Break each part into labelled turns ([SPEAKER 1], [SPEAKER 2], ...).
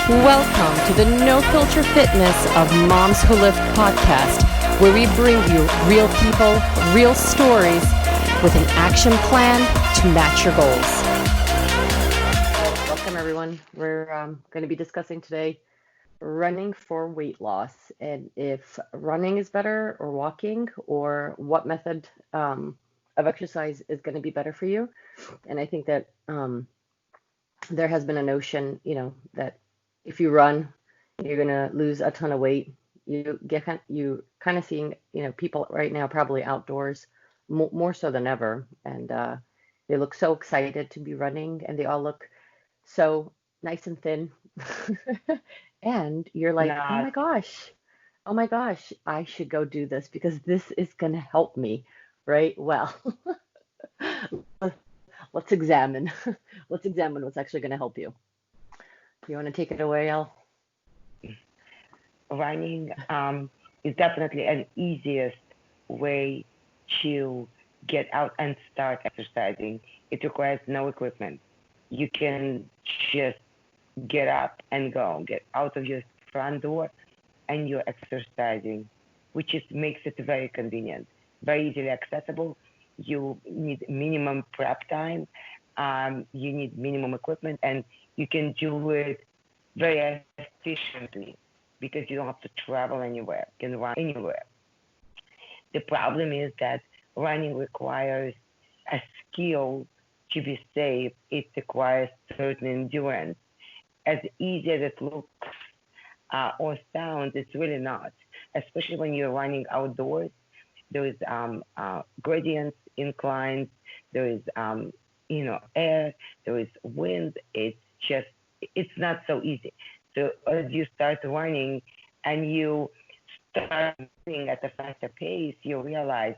[SPEAKER 1] Welcome to the No Filter Fitness of Moms Who Live podcast, where we bring you real people, real stories, with an action plan to match your goals. Welcome, everyone. We're going to be discussing today running for weight loss, and if running is better or walking, or what method of exercise is going to be better for you. And I think that there has been a notion, that if you run, you're gonna lose a ton of weight. You kind of seeing, people right now probably outdoors more so than ever, and they look so excited to be running, and they all look so nice and thin. And you're like,
[SPEAKER 2] Not
[SPEAKER 1] oh my gosh, I should go do this because this is gonna help me, right? Well, let's examine. Let's examine what's actually gonna help you. You want to take it away, Al?
[SPEAKER 2] running is definitely an easiest way to get out and start exercising. It requires no equipment. You can just get up and go, get out of your front door, and you're exercising, which is makes it very convenient, very easily accessible. You need minimum prep time, you need minimum equipment, and you can do it very efficiently because you don't have to travel anywhere. You can run anywhere. The problem is that running requires a skill to be safe. It requires certain endurance. As easy as it looks or sounds, it's really not. Especially when you're running outdoors, there is gradients, inclines, there is air, there is wind. It's not so easy. So as you start running and you start moving at a faster pace, you realize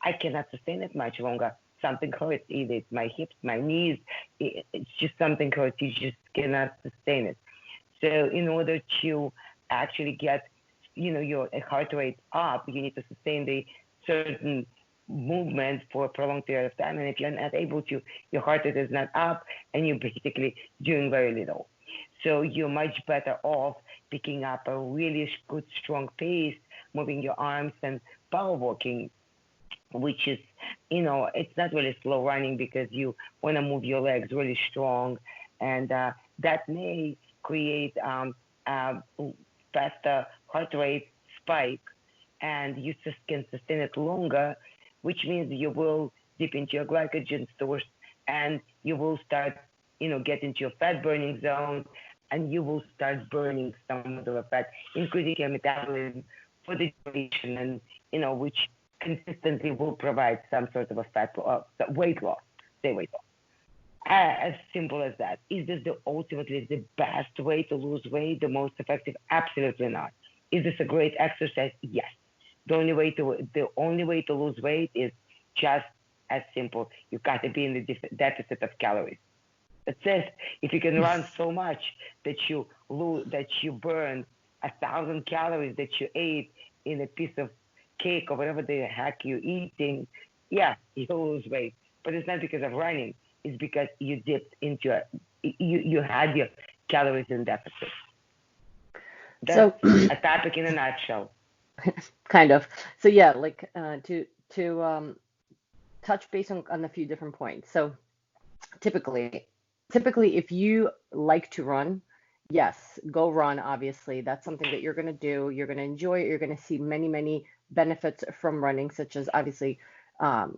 [SPEAKER 2] I cannot sustain it much longer. Something hurts, either it's my hips, my knees, it's just something hurts. You just cannot sustain it. So in order to actually get, your heart rate up, you need to sustain the certain movement for a prolonged period of time. And if you're not able to, your heart rate is not up, and you're basically doing very little. So you're much better off picking up a really good, strong pace, moving your arms and power walking, which is, it's not really slow running because you want to move your legs really strong. And that may create a faster heart rate spike, and you just can sustain it longer, which means you will dip into your glycogen stores, and you will start, get into your fat burning zone, and you will start burning some of the fat, increasing your metabolism for the duration, and which consistently will provide some sort of a weight loss, say weight loss. As simple as that. Is this ultimately the best way to lose weight, the most effective? Absolutely not. Is this a great exercise? Yes. The only way to lose weight is just as simple. You got to be in the deficit of calories. That's it. If you can run so much that you burn 1,000 calories that you ate in a piece of cake or whatever the heck you're eating, yeah, you'll lose weight. But it's not because of running. It's because you dipped into you had your calories in deficit. That's
[SPEAKER 1] So
[SPEAKER 2] a topic in a nutshell.
[SPEAKER 1] kind of. So yeah, like to touch base on a few different points. So typically, typically if you like to run, yes, go run. Obviously, that's something that you're going to do. You're going to enjoy it. You're going to see many benefits from running, such as obviously, a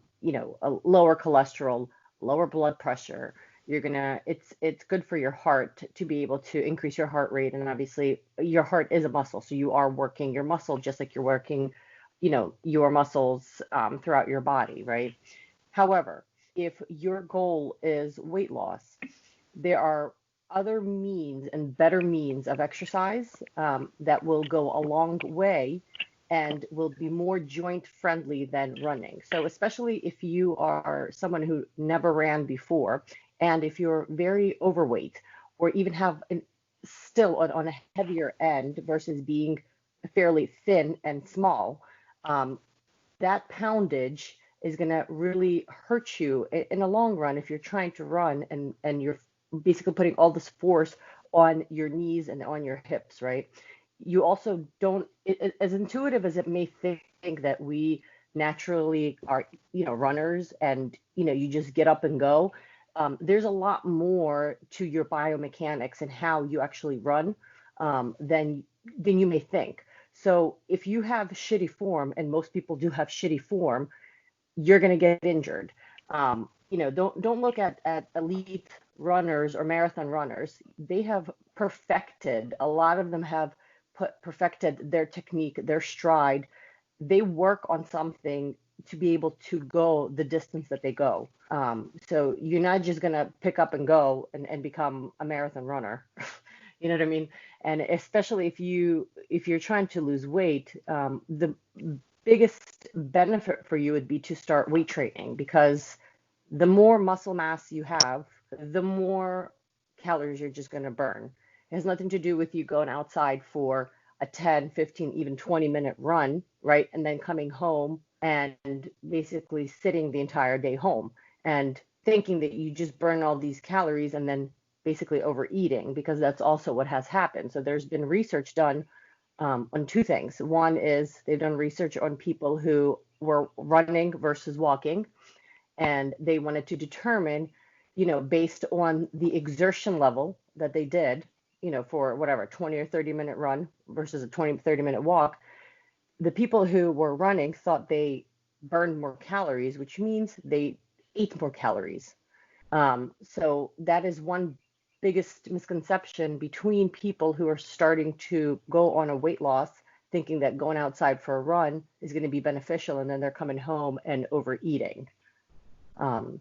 [SPEAKER 1] lower cholesterol, lower blood pressure. It's good for your heart to be able to increase your heart rate, and obviously your heart is a muscle, so you are working your muscle just like you're working, your muscles throughout your body, right? However, if your goal is weight loss, there are other means and better means of exercise that will go a long way and will be more joint friendly than running. So, especially if you are someone who never ran before, and if you're very overweight, or even have still on a heavier end versus being fairly thin and small, um, that poundage is going to really hurt you in the long run if you're trying to run and you're basically putting all this force on your knees and on your hips, right? You also don't, as intuitive as it may think that we naturally are, runners, and, you just get up and go. There's a lot more to your biomechanics and how you actually run, than you may think. So if you have shitty form, and most people do have shitty form, you're going to get injured. Don't look at elite runners or marathon runners. They have perfected. A lot of them have perfected their technique, their stride. They work on something to be able to go the distance that they go. So you're not just gonna pick up and go and become a marathon runner. You know what I mean? And especially if you're trying to lose weight, the biggest benefit for you would be to start weight training, because the more muscle mass you have, the more calories you're just going to burn. It has nothing to do with you going outside for a 10, 15, even 20-minute run, right? And then coming home and basically sitting the entire day home and thinking that you just burn all these calories and then basically overeating, because that's also what has happened. So there's been research done, on two things. One is they've done research on people who were running versus walking, and they wanted to determine, based on the exertion level that they did, for whatever, 20 or 30-minute run versus a 20, 30-minute walk. The people who were running thought they burned more calories, which means they ate more calories. So that is one biggest misconception between people who are starting to go on a weight loss, thinking that going outside for a run is going to be beneficial, and then they're coming home and overeating. Um,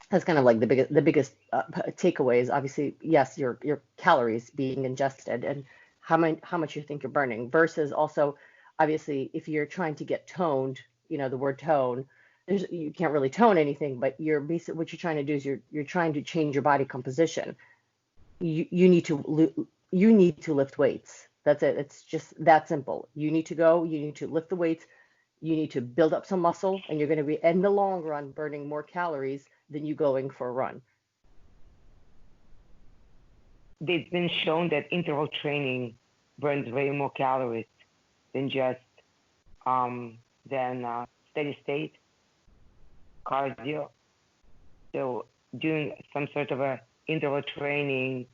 [SPEAKER 1] that's kind of like the biggest takeaways. Obviously, yes, your calories being ingested and how much you think you're burning, versus also, obviously, if you're trying to get toned, the word tone, you can't really tone anything, but what you're trying to do is you're trying to change your body composition. You need to lift weights. That's it. It's just that simple. You need to go. You need to lift the weights. You need to build up some muscle, and you're going to be, in the long run, burning more calories than you going for a run.
[SPEAKER 2] It's been shown that interval training burns way more calories than just steady state cardio. So doing some sort of a interval training,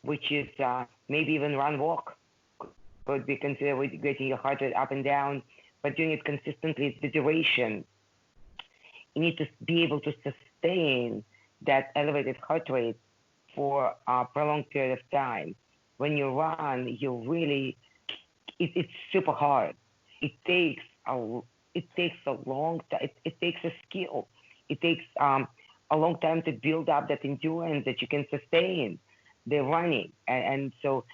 [SPEAKER 2] which is maybe even run walk, could be considered with getting your heart rate up and down, but doing it consistently, the duration. You need to be able to sustain that elevated heart rate for a prolonged period of time. When you run, it's super hard. It takes a long time. It takes a skill. It takes a long time to build up that endurance that you can sustain the running. And so,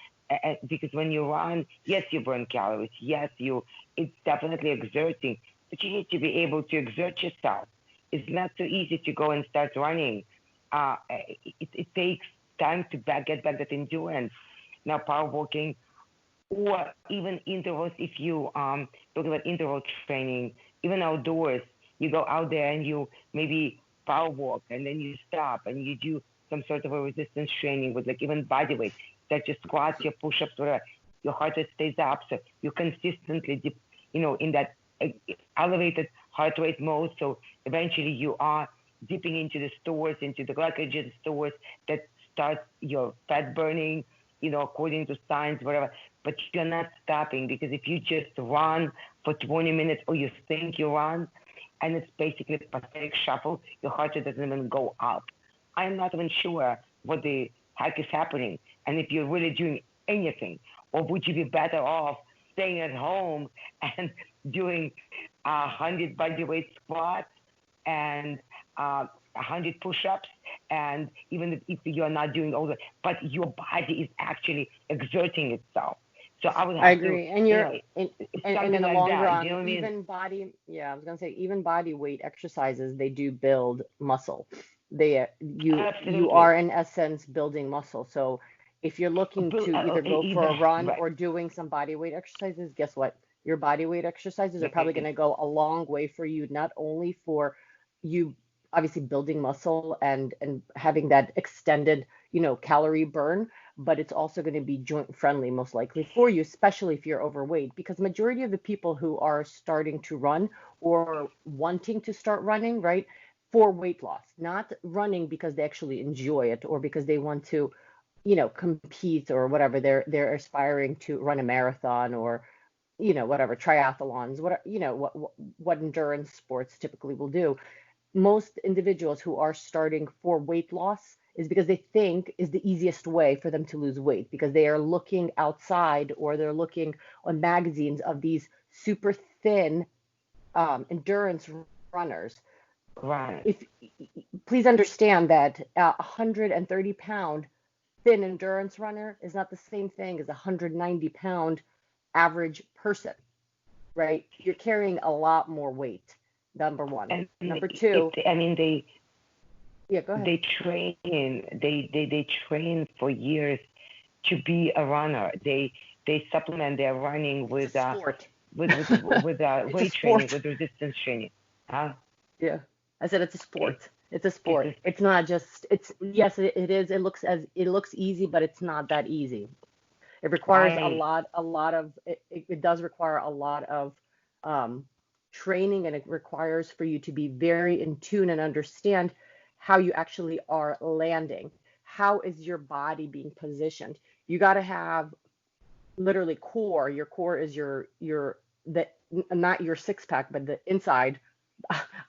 [SPEAKER 2] because when you run, yes, you burn calories. Yes, it's definitely exerting, but you need to be able to exert yourself. It's not so easy to go and start running. It takes time to get back that endurance. Now, power walking or even intervals, if you talk about interval training, even outdoors, you go out there and you maybe power walk and then you stop and you do some sort of a resistance training with like even body weight, that your squats, your push-ups, whatever, your heart rate stays up. So you consistently, in that elevated heart rate mode. So eventually you are dipping into the stores, into the glycogen stores that starts your fat burning, according to science, whatever. But you're not stopping, because if you just run for 20 minutes or you think you run, and it's basically a pathetic shuffle, your heart rate doesn't even go up. I'm not even sure what the heck is happening, and if you're really doing anything, or would you be better off staying at home and doing 100 body weight squats and 100 push-ups, and even if you're not doing all that, but your body is actually exerting itself. So I would have
[SPEAKER 1] I agree. And you're and in
[SPEAKER 2] something
[SPEAKER 1] the
[SPEAKER 2] like
[SPEAKER 1] long
[SPEAKER 2] that.
[SPEAKER 1] run,
[SPEAKER 2] You know what I mean?
[SPEAKER 1] even body, yeah, I was gonna say, even body weight exercises, they do build muscle. You
[SPEAKER 2] Absolutely.
[SPEAKER 1] are in essence building muscle. So if you're looking to either go for a run
[SPEAKER 2] Right.
[SPEAKER 1] or doing some body weight exercises, guess what? Your body weight exercises are probably
[SPEAKER 2] Right.
[SPEAKER 1] gonna go a long way for you, not only for you obviously building muscle and having that extended, calorie burn, but it's also going to be joint friendly most likely for you, especially if you're overweight, because majority of the people who are starting to run or wanting to start running, right, for weight loss, not running because they actually enjoy it or because they want to, compete or whatever. They're aspiring to run a marathon or, whatever, triathlons, what, what endurance sports typically will do. Most individuals who are starting for weight loss is because they think is the easiest way for them to lose weight because they are looking outside or they're looking on magazines of these super thin endurance runners.
[SPEAKER 2] Right.
[SPEAKER 1] If Please understand that a 130-pound thin endurance runner is not the same thing as a 190-pound average person, right? You're carrying a lot more weight. Number one.
[SPEAKER 2] And
[SPEAKER 1] Number two,
[SPEAKER 2] I mean,
[SPEAKER 1] yeah, go ahead.
[SPEAKER 2] they train, they train for years to be a runner. They supplement their running
[SPEAKER 1] It's a
[SPEAKER 2] with
[SPEAKER 1] sport. It's a
[SPEAKER 2] weight training,
[SPEAKER 1] sport.
[SPEAKER 2] with resistance training. Huh?
[SPEAKER 1] Yeah. I said it's a
[SPEAKER 2] It,
[SPEAKER 1] sport. It's a
[SPEAKER 2] it's
[SPEAKER 1] sport. It's not just, it's, yes, it is. It looks easy, but it's not that easy. It requires
[SPEAKER 2] I
[SPEAKER 1] a lot of, it does require a lot of um, training, and it requires for you to be very in tune and understand how you actually are landing. How is your body being positioned? You got to have literally core. Your core is the, not your six pack, but the inside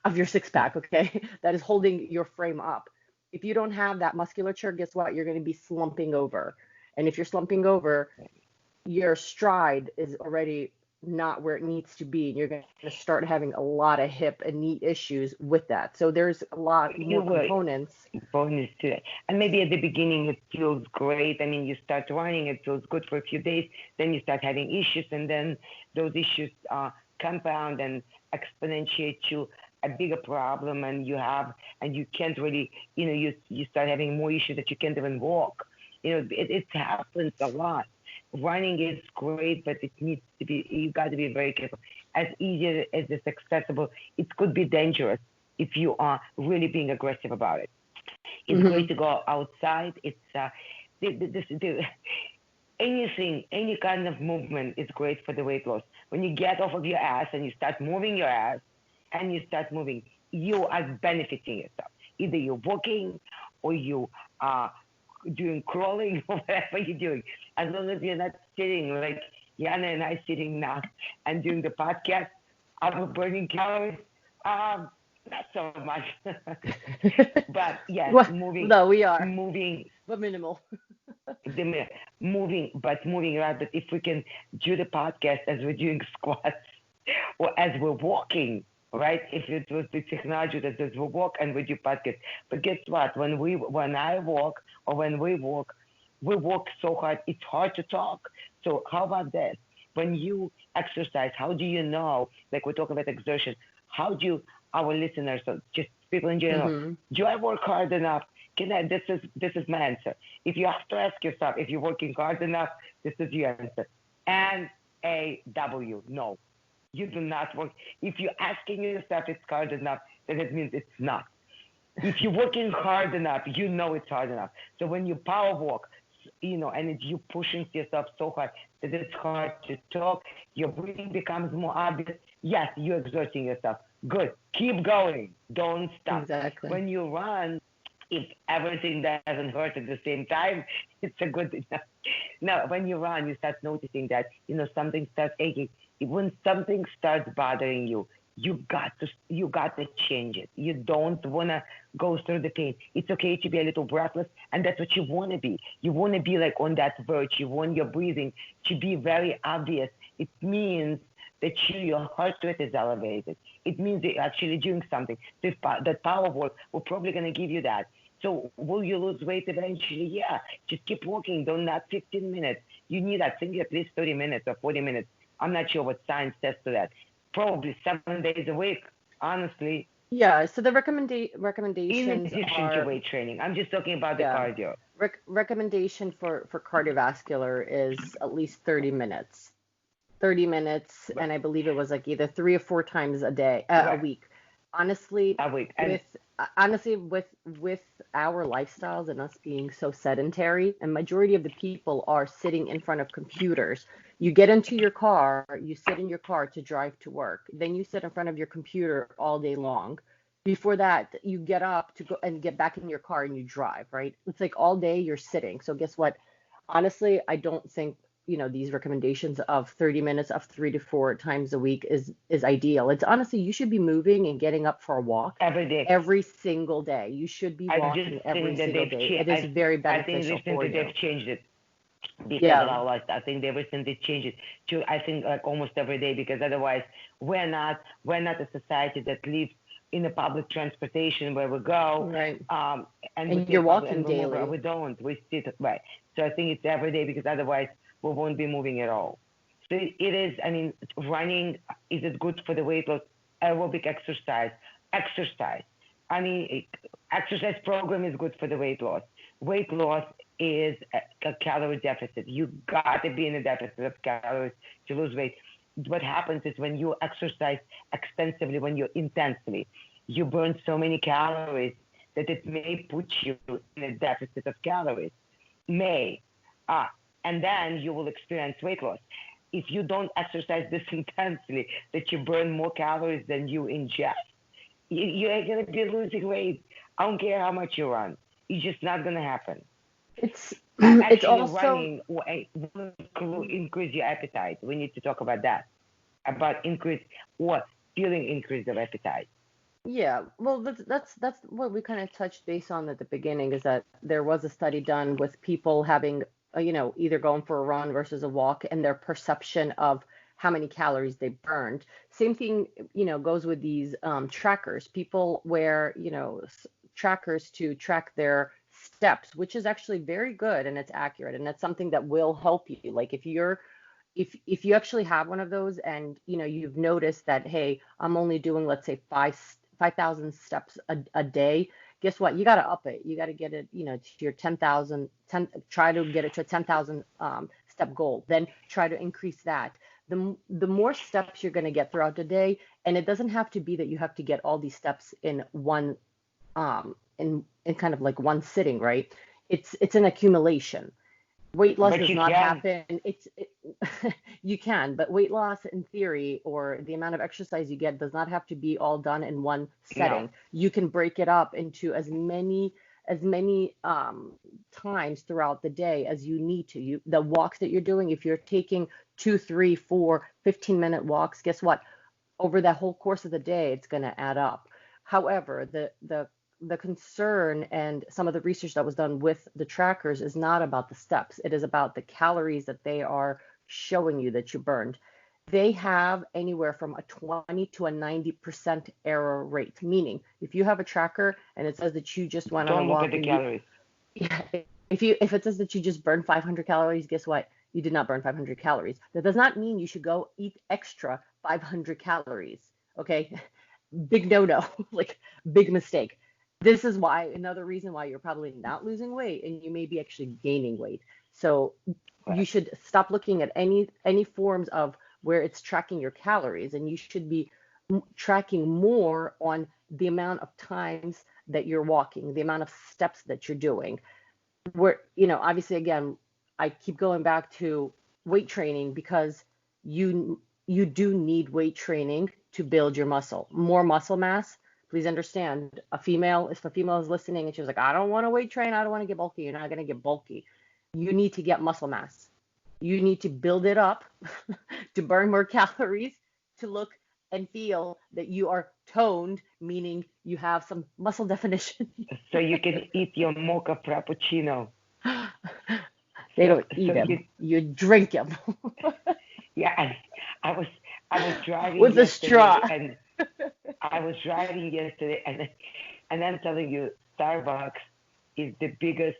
[SPEAKER 1] of your six pack, okay? That is holding your frame up. If you don't have that musculature, guess what? You're going to be slumping over. And if you're slumping over, your stride is already not where it needs to be, and you're going to start having a lot of hip and knee issues with that. So there's a lot
[SPEAKER 2] you
[SPEAKER 1] more
[SPEAKER 2] were
[SPEAKER 1] components.
[SPEAKER 2] bonus to it. And maybe at the beginning it feels great. I mean, you start running, it feels good for a few days, then you start having issues, and then those issues compound and exponentiate to a bigger problem, and you can't really, you start having more issues that you can't even walk. It happens a lot. Running is great, but it needs to be, you got to be very careful. As easy as it's accessible, it could be dangerous if you are really being aggressive about it. It's great
[SPEAKER 1] Hmm.
[SPEAKER 2] to go outside. It's anything, any kind of movement is great for the weight loss. When you get off of your ass and you start moving your ass and you start moving, you are benefiting yourself. Either you're walking or you are doing crawling or whatever you're doing. As long as you're not sitting like Yana and I sitting now and doing the podcast, I'm burning calories. Um, Not so much. But yes,
[SPEAKER 1] Well, no, we are,
[SPEAKER 2] moving,
[SPEAKER 1] but minimal.
[SPEAKER 2] the moving around. But if we can do the podcast as we're doing squats or as we're walking, right? If it was the technology that says we walk and we do podcast. But guess what? When I walk or when we walk so hard, it's hard to talk. So how about this? When you exercise, how do you know? Like we talk about exertion, how do our listeners, so just people in general,
[SPEAKER 1] Hmm.
[SPEAKER 2] do I work hard enough? Can I? This is my answer. If you have to ask yourself if you're working hard enough, this is your answer. And a W, no, you do not work. If you're asking yourself it's hard enough, then it means it's not. If you're working hard enough, you know it's hard enough. So when you power walk, and you pushing yourself so hard that it's hard to talk, your breathing becomes more obvious. Yes, you're exerting yourself. Good. Keep going. Don't stop.
[SPEAKER 1] Exactly.
[SPEAKER 2] When you run, if everything doesn't hurt at the same time, it's a good enough. Now, when you run, you start noticing that something starts aching. When something starts bothering you, you got to change it. You don't wanna go through the pain. It's okay to be a little breathless, and that's what you wanna be. You wanna be like on that verge. You want your breathing to be very obvious. It means that your heart rate is elevated. It means that you're actually doing something. That power work, we're probably gonna give you that. So will you lose weight eventually? Yeah. Just keep walking. Don't not 15 minutes. You need, I think, at least 30 minutes or 40 minutes. I'm not sure what science says to that. Probably 7 days a week, honestly,
[SPEAKER 1] Yeah, so the
[SPEAKER 2] in
[SPEAKER 1] recommendations
[SPEAKER 2] addition to
[SPEAKER 1] are,
[SPEAKER 2] weight training. I'm just talking about the
[SPEAKER 1] yeah,
[SPEAKER 2] cardio.
[SPEAKER 1] recommendation for cardiovascular is at least 30 minutes. 30 minutes, and I believe it was like either 3 or 4 times a day, a
[SPEAKER 2] Right.
[SPEAKER 1] week. honestly,
[SPEAKER 2] Wait, and
[SPEAKER 1] with honestly with our lifestyles and us being so sedentary, and majority of the people are sitting in front of computers. You get into your car, you sit in your car to drive to work, then you sit in front of your computer all day long. Before that, you get up to go and get back in your car and you drive, right? It's like all day you're sitting. So guess what? Honestly, I don't think, these recommendations of 30 minutes of 3 to 4 times a week is ideal. It's honestly, you should be moving and getting up for a walk
[SPEAKER 2] every day.
[SPEAKER 1] every single day. You should be
[SPEAKER 2] I just
[SPEAKER 1] walking every
[SPEAKER 2] think that
[SPEAKER 1] single
[SPEAKER 2] they've
[SPEAKER 1] day.
[SPEAKER 2] changed.
[SPEAKER 1] It is very
[SPEAKER 2] I think
[SPEAKER 1] beneficial for
[SPEAKER 2] recently
[SPEAKER 1] you.
[SPEAKER 2] they've changed it because of
[SPEAKER 1] Yeah,
[SPEAKER 2] our life. I think they recently changed it to, I think, like almost every day, because otherwise we're not a society that lives in the public transportation where we go,
[SPEAKER 1] right.
[SPEAKER 2] and we
[SPEAKER 1] And you're
[SPEAKER 2] take public
[SPEAKER 1] walking
[SPEAKER 2] and we move.
[SPEAKER 1] daily.
[SPEAKER 2] We don't. We sit right. So I think it's every day, because otherwise we won't be moving at all. So it is. I mean, running, is it good for the weight loss? Aerobic exercise, exercise. I mean, exercise program is good for the weight loss. Weight loss is a calorie deficit. You got to be in a deficit of calories to lose weight. What happens is when you exercise extensively, when you intensely, you burn so many calories that it may put you in a deficit of calories. May. Uh, and then you will experience weight loss. If you don't exercise this intensely, that you burn more calories than you ingest, you're going to be losing weight. I don't care how much you run. It's just not going to happen.
[SPEAKER 1] It's it's
[SPEAKER 2] Actually,
[SPEAKER 1] also
[SPEAKER 2] running will increase your appetite. We need to talk about that. About increase or feeling increase of appetite.
[SPEAKER 1] Yeah, well, that's what we kind of touched base on at the beginning, is that there was a study done with people having, either going for a run versus a walk, and their perception of how many calories they burned. Same thing, goes with these trackers. People wear, trackers to track their steps, which is actually very good and it's accurate, and that's something that will help you. Like if you actually have one of those, and you've noticed that, hey, I'm only doing, let's say, 5,000 steps a day. Guess what? You got to up it. You got to get it, to your 10,000, try to get it to a 10,000 step goal. Then try to increase that. The more steps you're going to get throughout the day, and it doesn't have to be that you have to get all these steps in one, in kind of like one sitting, right? It's an accumulation. Weight loss
[SPEAKER 2] But
[SPEAKER 1] does
[SPEAKER 2] you
[SPEAKER 1] not
[SPEAKER 2] can.
[SPEAKER 1] happen. You can, but weight loss in theory, or the amount of exercise you get, does not have to be all done in one
[SPEAKER 2] No.
[SPEAKER 1] setting. You can break it up into as many times throughout the day as you need to. The walks that you're doing, if you're taking 2, 3, 4, 15-minute walks, guess what? Over that whole course of the day, it's going to add up. However, the concern and some of the research that was done with the trackers is not about the steps. It is about the calories that they are showing you that you burned. They have anywhere from a 20 to a 90% error rate, meaning if you have a tracker and it says that you just went on a
[SPEAKER 2] Don't look at
[SPEAKER 1] walk
[SPEAKER 2] the
[SPEAKER 1] and you,
[SPEAKER 2] calories.
[SPEAKER 1] yeah, if it says that you just burned 500 calories, guess what? You did not burn 500 calories. That does not mean you should go eat extra 500 calories. Okay? Big no-no, like big mistake. This is why, another reason why you're probably not losing weight and you may be actually gaining weight. So you
[SPEAKER 2] Right.
[SPEAKER 1] should stop looking at any forms of where it's tracking your calories, and you should be tracking more on the amount of times that you're walking, the amount of steps that you're doing. Where, obviously, again, I keep going back to weight training, because you do need weight training to build your muscle, more muscle mass. Please understand, if a female is listening and she's like, I don't want to weight train, I don't want to get bulky, you're not going to get bulky. You need to get muscle mass. You need to build it up to burn more calories, to look and feel that you are toned, meaning you have some muscle definition.
[SPEAKER 2] So you can eat your mocha frappuccino.
[SPEAKER 1] They
[SPEAKER 2] So
[SPEAKER 1] don't eat
[SPEAKER 2] so
[SPEAKER 1] them.
[SPEAKER 2] you
[SPEAKER 1] You drink them
[SPEAKER 2] yeah. I was driving
[SPEAKER 1] with a
[SPEAKER 2] yesterday,
[SPEAKER 1] straw.
[SPEAKER 2] and and I'm telling you, Starbucks is the biggest.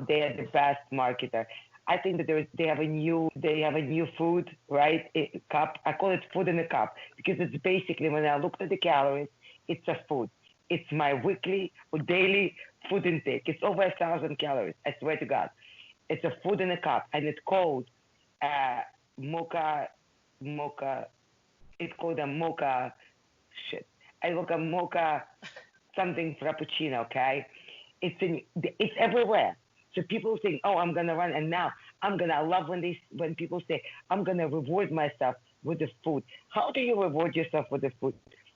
[SPEAKER 2] They are the best marketer. I think that they have a new food, right? Cup. I call it food in a cup, because it's basically, when I looked at the calories, it's a food. It's my weekly or daily food intake. It's over 1,000 calories. I swear to God. It's a food in a cup, and it's called uh, mocha mocha. It's called a mocha shit. I like a mocha something frappuccino, okay? It's everywhere. So people think, oh, I'm gonna run, and now I love when people say I'm gonna reward myself with the food. How do you reward yourself with the food?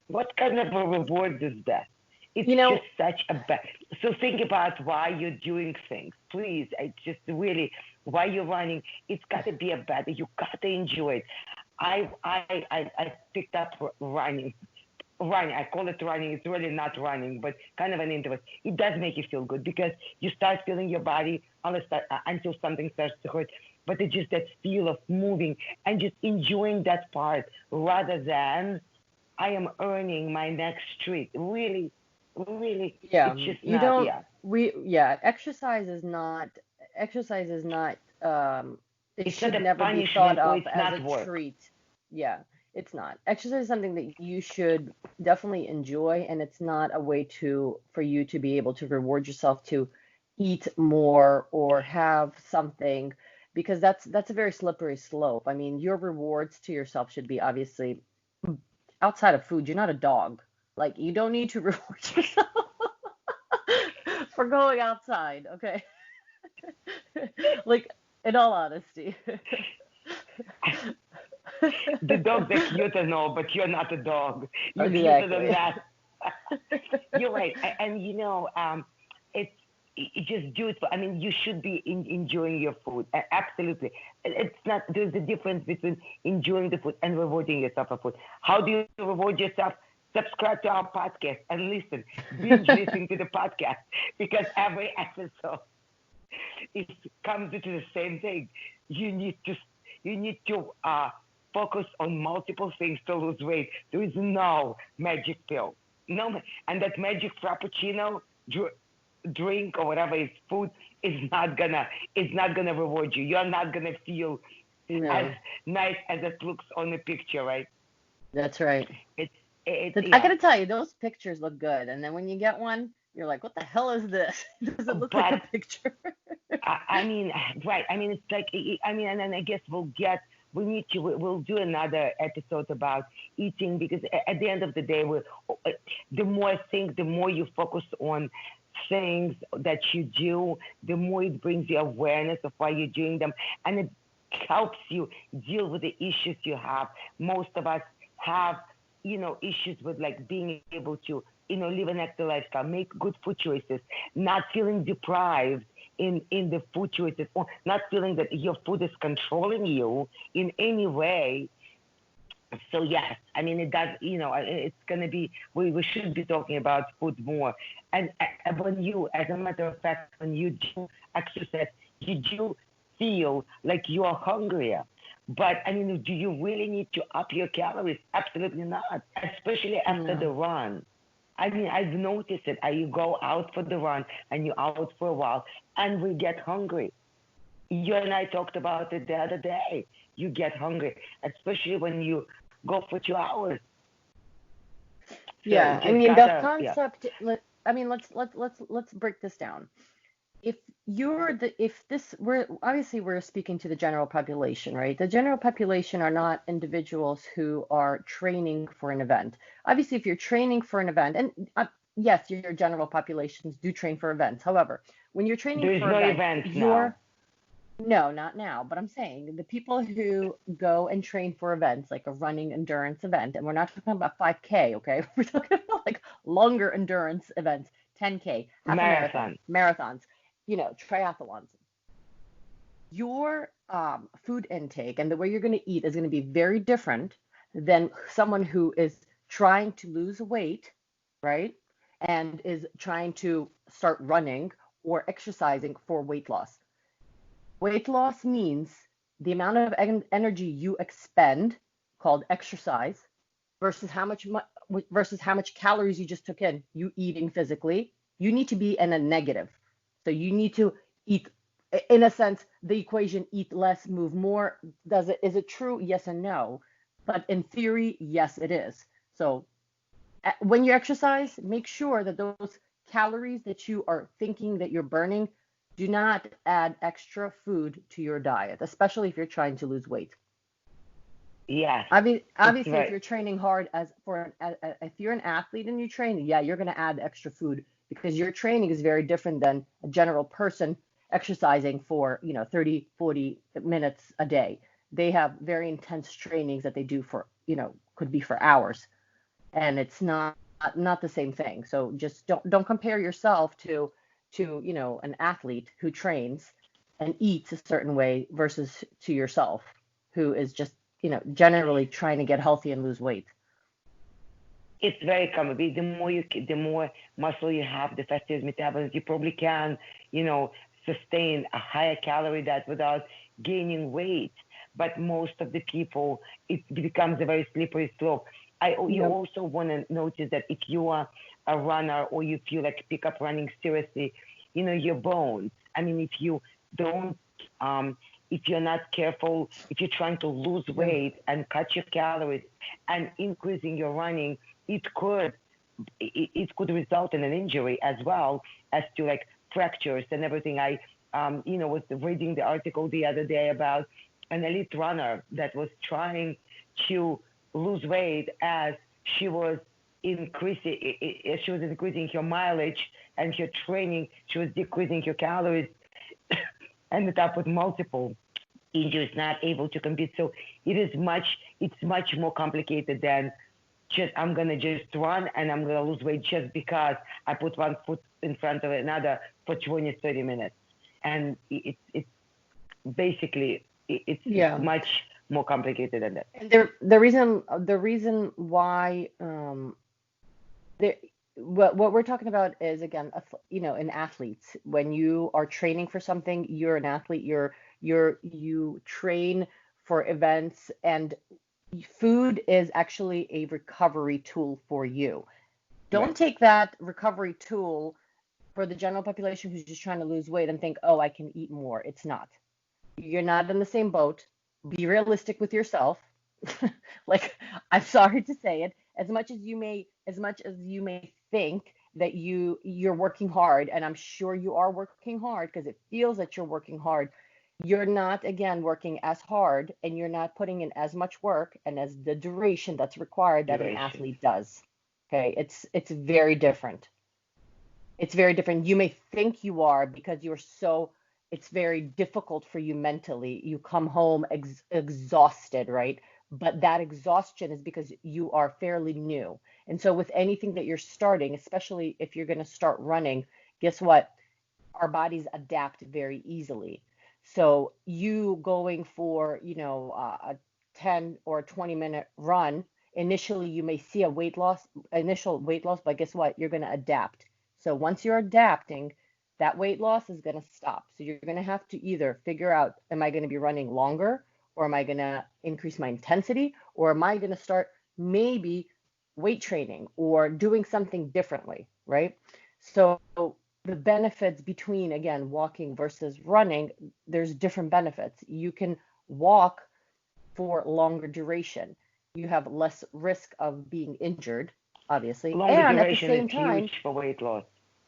[SPEAKER 2] What kind of a reward is that? It's
[SPEAKER 1] You
[SPEAKER 2] just
[SPEAKER 1] know,
[SPEAKER 2] such a bad. So think about why you're doing things, please. I just really why you're running. It's got to be a bad. You got to enjoy it. I picked up running I call it running. It's really not running, but kind of an interval. It does make you feel good because you start feeling your body until something starts to hurt. But it's just that feel of moving and just enjoying that part rather than I am earning my next treat. Really, really,
[SPEAKER 1] yeah,
[SPEAKER 2] it's just
[SPEAKER 1] you
[SPEAKER 2] not.
[SPEAKER 1] don't,
[SPEAKER 2] Yeah,
[SPEAKER 1] yeah, exercise is not, it
[SPEAKER 2] it's not
[SPEAKER 1] should
[SPEAKER 2] a
[SPEAKER 1] never be thought
[SPEAKER 2] punishment or
[SPEAKER 1] of
[SPEAKER 2] it's
[SPEAKER 1] as a
[SPEAKER 2] not work.
[SPEAKER 1] treat. Yeah, it's not. Exercise is something that you should definitely enjoy, and it's not a way for you to be able to reward yourself to eat more or have something, because that's a very slippery slope. I mean, your rewards to yourself should be obviously outside of food. You're not a dog. Like, you don't need to reward yourself for going outside, okay? Like, in all honesty.
[SPEAKER 2] The dogs are cute and all, but you're not a dog. You're cuter than
[SPEAKER 1] Exactly.
[SPEAKER 2] that. You're right, and it's just do it. I mean, you should be enjoying your food. Absolutely, it's not. There's a difference between enjoying the food and rewarding yourself for food. How do you reward yourself? Subscribe to our podcast and listen. Binge listening to the podcast because every episode it comes into the same thing. You need to you need to focus on multiple things to lose weight. There is no magic pill. No, and that magic frappuccino drink or whatever is food is not gonna reward you. You're not gonna feel as
[SPEAKER 1] No,
[SPEAKER 2] nice as it looks on the picture, right?
[SPEAKER 1] that's right.
[SPEAKER 2] It's it
[SPEAKER 1] I
[SPEAKER 2] yeah.
[SPEAKER 1] gotta tell you, those pictures look good, and then when you get one, you're like, what the hell is this? Does it look like
[SPEAKER 2] But
[SPEAKER 1] a picture?
[SPEAKER 2] I mean, right. I mean, it's like, I mean, and then I guess we need to, we'll do another episode about eating because at the end of the day, the more I think, the more you focus on things that you do, the more it brings you awareness of why you're doing them. And it helps you deal with the issues you have. Most of us have, issues with like being able to, live an active lifestyle, make good food choices, not feeling deprived in the food choices, or not feeling that your food is controlling you in any way. So yes, I mean it does. It's gonna be. We should be talking about food more. And when you, as a matter of fact, when you do exercise, you do feel like you are hungrier. But I mean, do you really need to up your calories? Absolutely not, especially after the
[SPEAKER 1] No.
[SPEAKER 2] run. I mean, I've noticed it. You go out for the run and you're out for a while, and we get hungry. You and I talked about it the other day. You get hungry, especially when you go for 2 hours. So you
[SPEAKER 1] Yeah, I
[SPEAKER 2] just
[SPEAKER 1] mean the
[SPEAKER 2] gotta, yeah.
[SPEAKER 1] concept. I mean, let's break this down. If if this, we're obviously we're speaking to the general population, right? The general population are not individuals who are training for an event. Obviously, if you're training for an event, and yes, your general populations do train for events. However, when you're training
[SPEAKER 2] There is
[SPEAKER 1] for
[SPEAKER 2] no
[SPEAKER 1] events,
[SPEAKER 2] events now.
[SPEAKER 1] you're no, not now, but I'm saying the people who go and train for events, like a running endurance event, and we're not talking about 5K, okay? We're talking about like longer endurance events, 10K, half a marathon,
[SPEAKER 2] Marathon.
[SPEAKER 1] marathons, triathlons. Your food intake and the way you're going to eat is going to be very different than someone who is trying to lose weight, right? And is trying to start running or exercising for weight loss. Weight loss means the amount of energy you expend, called exercise, versus how much calories you just took in, you eating physically. You need to be in a negative. So you need to eat, in a sense, the equation eat less, move more. Is it true? Yes and no. But in theory, yes, it is. So when you exercise, make sure that those calories that you are thinking that you're burning do not add extra food to your diet, especially if you're trying to lose weight.
[SPEAKER 2] Yes, it's
[SPEAKER 1] Obviously, if
[SPEAKER 2] right.
[SPEAKER 1] you're training hard if you're an athlete and you train, yeah, you're going to add extra food because your training is very different than a general person exercising for, 30, 40 minutes a day. They have very intense trainings that they do for, could be for hours, and it's not the same thing. So just don't compare yourself to, an athlete who trains and eats a certain way versus to yourself who is just, generally trying to get healthy and lose weight.
[SPEAKER 2] It's very common. The more muscle you have, the faster your metabolism. You probably can, you know, sustain a higher calorie diet without gaining weight. But most of the people, it becomes a very slippery slope. You
[SPEAKER 1] Yep.
[SPEAKER 2] also want to notice that if you are a runner or if you like pick up running seriously, your bones. I mean, if you don't, if you're not careful, if you're trying to lose
[SPEAKER 1] Yeah.
[SPEAKER 2] weight and cut your calories and increasing your running, it could it could result in an injury as well as to like fractures and everything. I was reading the article the other day about an elite runner that was trying to lose weight as she was increasing her mileage and her training. She was decreasing her calories, ended up with multiple injuries, not able to compete. So it's much more complicated than just I'm gonna just run and I'm gonna lose weight just because I put one foot in front of another for 20, 30 minutes. And it's basically it's
[SPEAKER 1] Yeah.
[SPEAKER 2] much more complicated than that.
[SPEAKER 1] And the reason why the what we're talking about is, again, in athletes, when you are training for something, you're an athlete, you train for events, and food is actually a recovery tool for you. Don't
[SPEAKER 2] Right.
[SPEAKER 1] take that recovery tool for the general population who's just trying to lose weight and think, oh, I can eat more. It's not. You're not in the same boat. Be realistic with yourself. Like, I'm sorry to say it, as much as you may think that you're working hard, and I'm sure you are working hard because it feels that you're working hard, you're not, again, working as hard, and you're not putting in as much work and as the duration that's required that an
[SPEAKER 2] Duration.
[SPEAKER 1] athlete does. Okay, it's very different. It's very different. You may think you are because it's very difficult for you mentally. You come home exhausted, right? But that exhaustion is because you are fairly new. And so, with anything that you're starting, especially if you're going to start running, guess what? Our bodies adapt very easily. So, you going for, a 10 or 20-minute run, initially you may see initial weight loss, but guess what? You're going to adapt. So once you're adapting, that weight loss is going to stop. So you're going to have to either figure out, am I going to be running longer, or am I going to increase my intensity, or am I going to start maybe weight training or doing something differently, right? So the benefits between, again, walking versus running, there's different benefits. You can walk for longer duration. You have less risk of being injured, obviously.
[SPEAKER 2] Longer
[SPEAKER 1] And at the
[SPEAKER 2] duration is
[SPEAKER 1] same
[SPEAKER 2] huge
[SPEAKER 1] time,
[SPEAKER 2] for weight loss.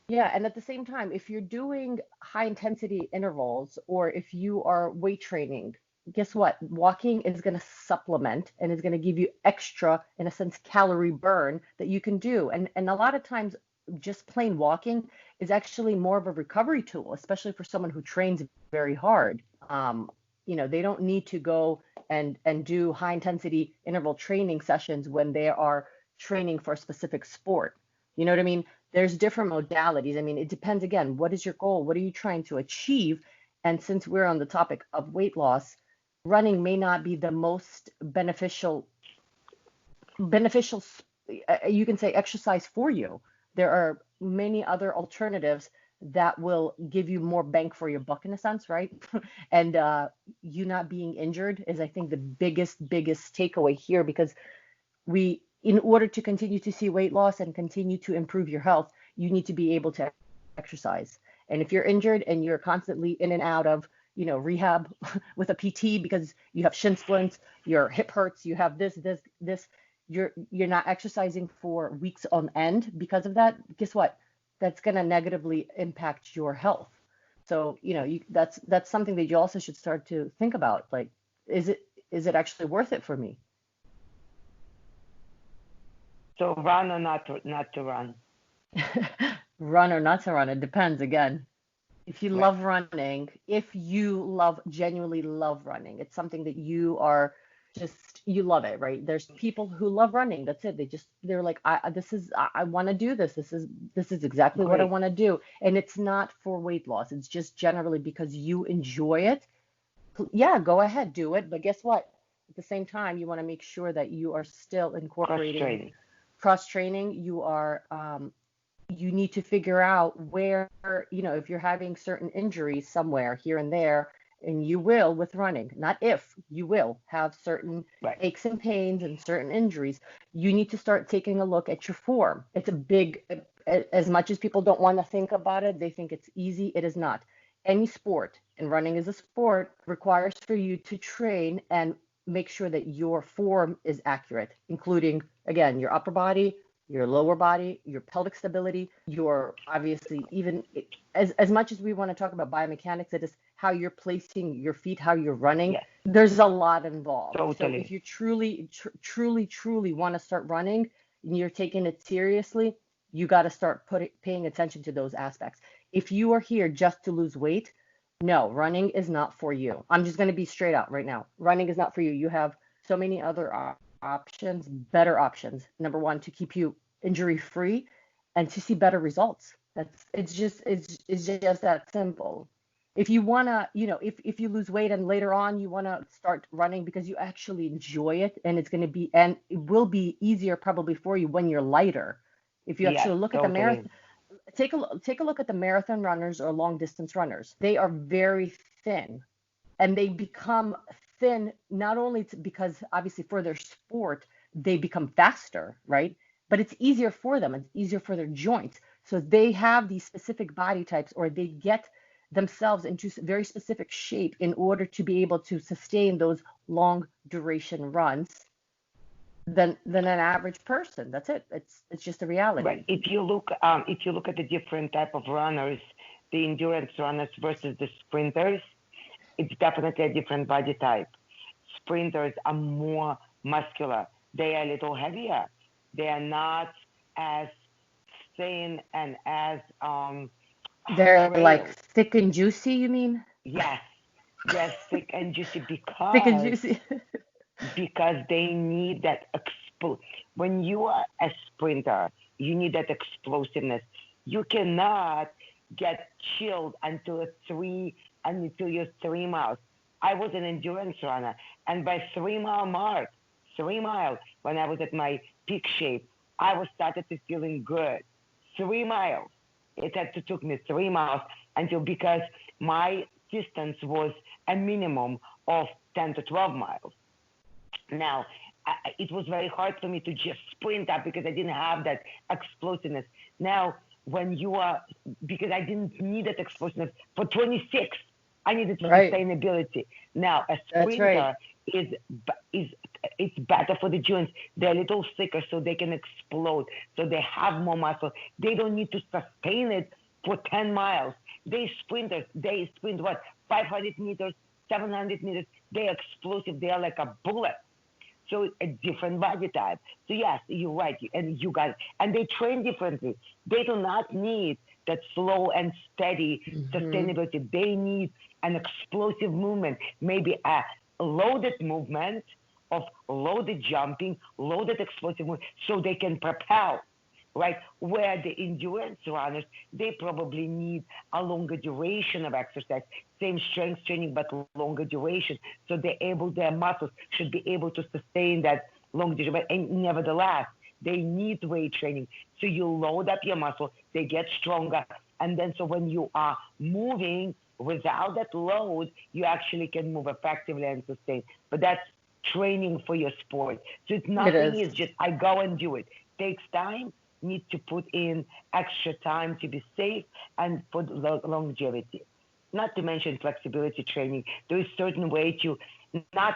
[SPEAKER 1] yeah, and at the same time, if you're doing high intensity intervals or if you are weight training, guess what? Walking is going to supplement and is going to give you extra, in a sense, calorie burn that you can do. And a lot of times, just plain walking is actually more of a recovery tool, especially for someone who trains very hard. They don't need to go and do high intensity interval training sessions when they are training for a specific sport. You know what I mean? There's different modalities. I mean, it depends, again, what is your goal? What are you trying to achieve? And since we're on the topic of weight loss, running may not be the most beneficial, you can say, exercise for you. There are many other alternatives that will give you more bang for your buck, in a sense, right? And you not being injured is, I think, the biggest takeaway here, because in order to continue to see weight loss and continue to improve your health, you need to be able to exercise. And if you're injured and you're constantly in and out of, rehab with a PT because you have shin splints, your hip hurts, you have this, you're not exercising for weeks on end because of that, guess what? That's going to negatively impact your health. So, that's something that you also should start to think about. Like, is it actually worth it for me?
[SPEAKER 2] So run or not to run.
[SPEAKER 1] Run or not to run, it depends again. If you
[SPEAKER 2] Right.
[SPEAKER 1] love running, if you love genuinely love running, it's something that you are just you love it, right? There's people who love running. That's it. They're like, I want to do this. This is exactly what I
[SPEAKER 2] Great.
[SPEAKER 1] want to do. And it's not for weight loss. It's just generally because you enjoy it. Yeah, go ahead, do it. But guess what? At the same time, you want to make sure that you are still
[SPEAKER 2] Cross
[SPEAKER 1] incorporating
[SPEAKER 2] training.
[SPEAKER 1] cross training. You need to figure out where, if you're having certain injuries somewhere here and there, and you will with running, not if, you will have certain
[SPEAKER 2] Right.
[SPEAKER 1] aches and pains and certain injuries, you need to start taking a look at your form. It's a big, as much as people don't want to think about it, they think it's easy. It is not. Any sport, and running is a sport, requires for you to train and make sure that your form is accurate, including, again, your upper body, your lower body, your pelvic stability, your obviously even as much as we want to talk about biomechanics, it is how you're placing your feet, how you're running.
[SPEAKER 2] Yes.
[SPEAKER 1] There's a lot involved. So if
[SPEAKER 2] Totally.
[SPEAKER 1] you truly want to start running and you're taking it seriously, you got to start paying attention to those aspects. If you are here just to lose weight, no, running is not for you. I'm just going to be straight out right now. Running is not for you. You have so many other options, better options. Number one, to keep you injury free and to see better results. It's just that simple. If you wanna, if you lose weight and later on you wanna start running because you actually enjoy it, and it will be easier probably for you when you're lighter. If you
[SPEAKER 2] Yes.
[SPEAKER 1] actually look at the
[SPEAKER 2] Totally.
[SPEAKER 1] marathon, take a look at the marathon runners or long distance runners. They are very thin, and they become thin not only because obviously for their sport they become faster, right? But it's easier for them. It's easier for their joints. So they have these specific body types, or they get themselves into very specific shape in order to be able to sustain those long duration runs than an average person. That's it. It's just a
[SPEAKER 2] Right.
[SPEAKER 1] reality.
[SPEAKER 2] If you look at the different type of runners, the endurance runners versus the sprinters, it's definitely a different body type. Sprinters are more muscular. They are a little heavier. They are not as thin and as
[SPEAKER 1] They're like
[SPEAKER 2] frail.
[SPEAKER 1] thick and juicy, you mean?
[SPEAKER 2] Yes, they're thick and juicy
[SPEAKER 1] Thick and
[SPEAKER 2] because
[SPEAKER 1] juicy.
[SPEAKER 2] they need that when you are a sprinter, you need that explosiveness. You cannot get chilled until you're 3 miles. I was an endurance runner, and by 3 mile mark, 3 miles, when I was at my peak shape, I was started to feeling good. 3 miles. It had to took me 3 miles until, because my distance was a minimum of 10 to 12 miles. Now, it was very hard for me to just sprint up because I didn't have that explosiveness. Now, when you are, because I didn't need that explosiveness for 26, I needed
[SPEAKER 1] Right.
[SPEAKER 2] sustainability. Now, a
[SPEAKER 1] That's right.
[SPEAKER 2] sprinter is is it's better for the joints. They're a little thicker, so they can explode. So they have more muscle. They don't need to sustain it for 10 miles. They sprint what, 500 meters, 700 meters. They're explosive. They are like a bullet. So a different body type. So yes, you're right, and you guys, and they train differently. They do not need that slow and steady
[SPEAKER 1] Hmm.
[SPEAKER 2] sustainability. They need an explosive movement, maybe a loaded movement of loaded jumping, loaded explosive movement, so they can propel, right? Where the endurance runners, they probably need a longer duration of exercise, same strength training, but longer duration. So their muscles should be able to sustain that long duration. But and nevertheless, they need weight training. So you load up your muscle, they get stronger. And then so when you are moving without that load, you actually can move effectively and sustain. But that's training for your sport. So it's
[SPEAKER 1] It
[SPEAKER 2] nothing
[SPEAKER 1] is.
[SPEAKER 2] is just I go and do it. Takes time, need to put in extra time to be safe and for longevity. Not to mention flexibility training. There is certain way to not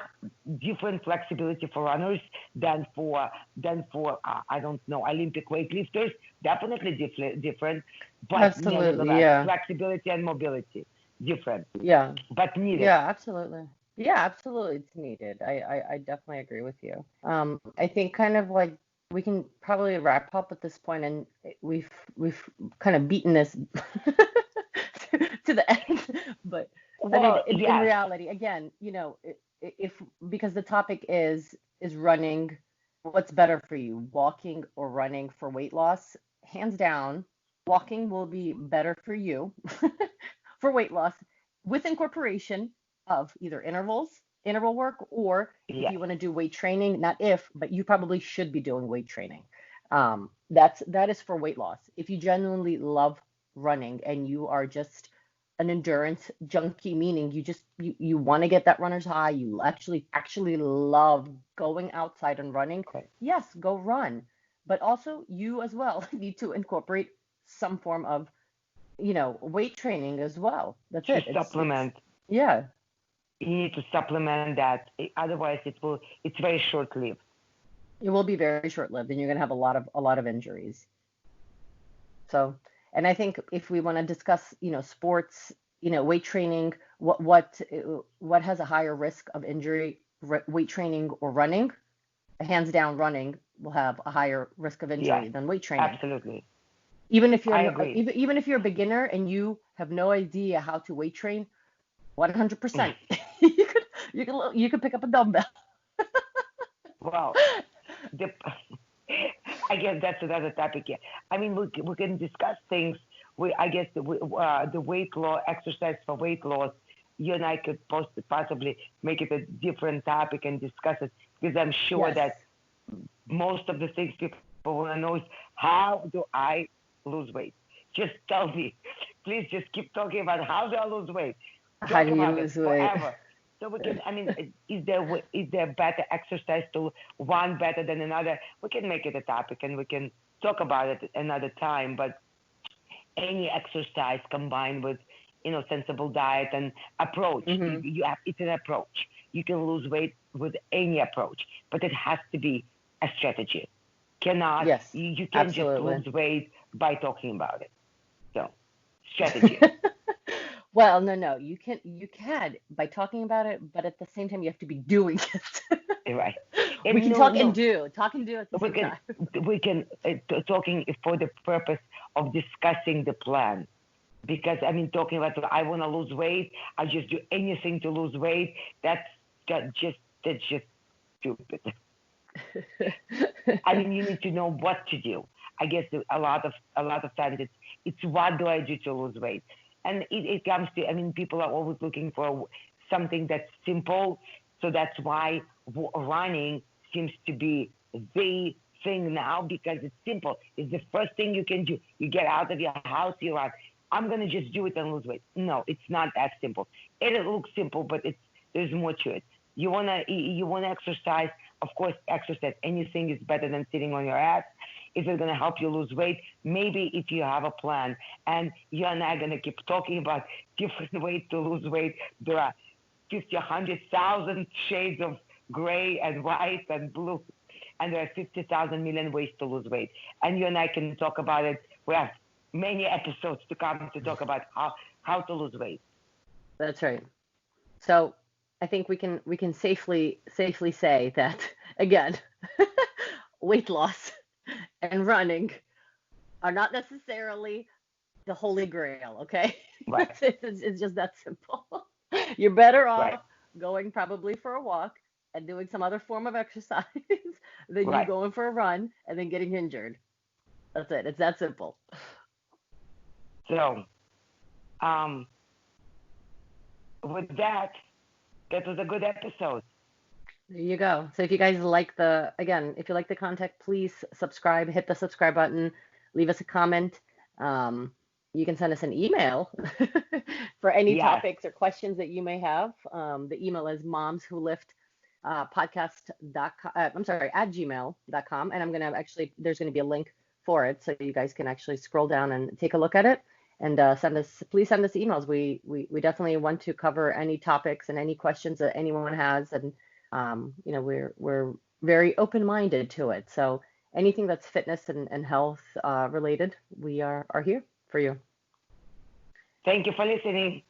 [SPEAKER 2] different flexibility for runners than for I don't know, Olympic weightlifters. Definitely different, but
[SPEAKER 1] Absolutely.
[SPEAKER 2] nevertheless
[SPEAKER 1] Yeah.
[SPEAKER 2] flexibility and mobility different,
[SPEAKER 1] Yeah.
[SPEAKER 2] but needed.
[SPEAKER 1] Yeah, absolutely. Yeah, absolutely. It's needed. I definitely agree with you. I think kind of like we can probably wrap up at this point, and we've kind of beaten this to the end. But I mean,
[SPEAKER 2] Well,
[SPEAKER 1] in
[SPEAKER 2] yes,
[SPEAKER 1] reality, again, if because the topic is running, what's better for you, walking or running for weight loss? Hands down, walking will be better for you for weight loss with incorporation of either interval work, or if
[SPEAKER 2] yes,
[SPEAKER 1] you want to do weight training, not if, but you probably should be doing weight training. That is for weight loss. If you genuinely love running and you are just an endurance junkie, meaning you want to get that runner's high, you actually love going outside and running,
[SPEAKER 2] correct.
[SPEAKER 1] yes, go run. But also you as well need to incorporate some form of, weight training as well. That's
[SPEAKER 2] To
[SPEAKER 1] it. It's
[SPEAKER 2] supplement,
[SPEAKER 1] yeah,
[SPEAKER 2] you need to supplement that. Otherwise, it's very short-lived.
[SPEAKER 1] it will be very short-lived and you're going to have a lot of injuries. So, and I think if we want to discuss, sports, weight training, what has a higher risk of injury, weight training or running? Hands down, running will have a higher risk of
[SPEAKER 2] Yes,
[SPEAKER 1] injury than weight training.
[SPEAKER 2] absolutely.
[SPEAKER 1] Even if
[SPEAKER 2] I
[SPEAKER 1] you're
[SPEAKER 2] agree.
[SPEAKER 1] even if you're a beginner and you have no idea how to weight train, 100%. You could pick up a dumbbell.
[SPEAKER 2] Well, the, I guess that's another topic. Yeah. I mean, we can discuss things. I guess the weight loss exercise for weight loss. You and I could possibly make it a different topic and discuss it, because I'm sure
[SPEAKER 1] Yes.
[SPEAKER 2] that most of the things people want to know is, how do I lose weight? Just tell me. Please just keep talking about how do I lose weight.
[SPEAKER 1] How
[SPEAKER 2] Talk
[SPEAKER 1] do you
[SPEAKER 2] about it
[SPEAKER 1] lose weight?
[SPEAKER 2] forever. So we can, I mean, is there better exercise to one better than another? We can make it a topic and we can talk about it another time. But any exercise combined with, sensible diet and approach,
[SPEAKER 1] Hmm.
[SPEAKER 2] it's an approach. You can lose weight with any approach, but it has to be a strategy. Cannot
[SPEAKER 1] Yes,
[SPEAKER 2] you can't just
[SPEAKER 1] absolutely.
[SPEAKER 2] lose weight by talking about it. So strategy.
[SPEAKER 1] Well, no, no, you can by talking about it, but at the same time, you have to be doing it.
[SPEAKER 2] Right.
[SPEAKER 1] We
[SPEAKER 2] And
[SPEAKER 1] can
[SPEAKER 2] no,
[SPEAKER 1] talk and
[SPEAKER 2] no,
[SPEAKER 1] do at the
[SPEAKER 2] we
[SPEAKER 1] same
[SPEAKER 2] can
[SPEAKER 1] time.
[SPEAKER 2] talking for the purpose of discussing the plan. Because I mean, talking about I want to lose weight, I just do anything to lose weight. That's that's just stupid. I mean, you need to know what to do. I guess a lot of times it's what do I do to lose weight, and it comes to, I mean, people are always looking for something that's simple, so that's why running seems to be the thing now, because it's simple. It's the first thing you can do. You get out of your house, you run. I'm gonna just do it and lose weight. No, it's not that simple. It looks simple, but there's more to it. You wanna exercise, of course, exercise. Anything is better than sitting on your ass. If it's gonna help you lose weight, maybe if you have a plan, and you and I are gonna keep talking about different ways to lose weight. There are 50, 100,000 shades of gray and white and blue, and there are 50,000 million ways to lose weight. And you and I can talk about it. We have many episodes to come to talk about how to lose weight.
[SPEAKER 1] That's right. So I think we can safely say that again, weight loss and running are not necessarily the holy grail. Okay,
[SPEAKER 2] Right,
[SPEAKER 1] it's just that simple. You're better off
[SPEAKER 2] right,
[SPEAKER 1] going probably for a walk and doing some other form of exercise than you
[SPEAKER 2] right.
[SPEAKER 1] going for a run and then getting injured. That's it. It's that simple.
[SPEAKER 2] So, um, with that, that was a good episode.
[SPEAKER 1] There you go. So if you guys if you like the content, please subscribe, hit the subscribe button, leave us a comment. Um, you can send us an email for any
[SPEAKER 2] Yes,
[SPEAKER 1] topics or questions that you may have. The email is momswholift podcast.com. I'm sorry, at gmail.com. And there's going to be a link for it. So you guys can actually scroll down and take a look at it and please send us emails. We definitely want to cover any topics and any questions that anyone has. And we're very open-minded to it. So anything that's fitness and health related, we are here for you.
[SPEAKER 2] thank you for listening.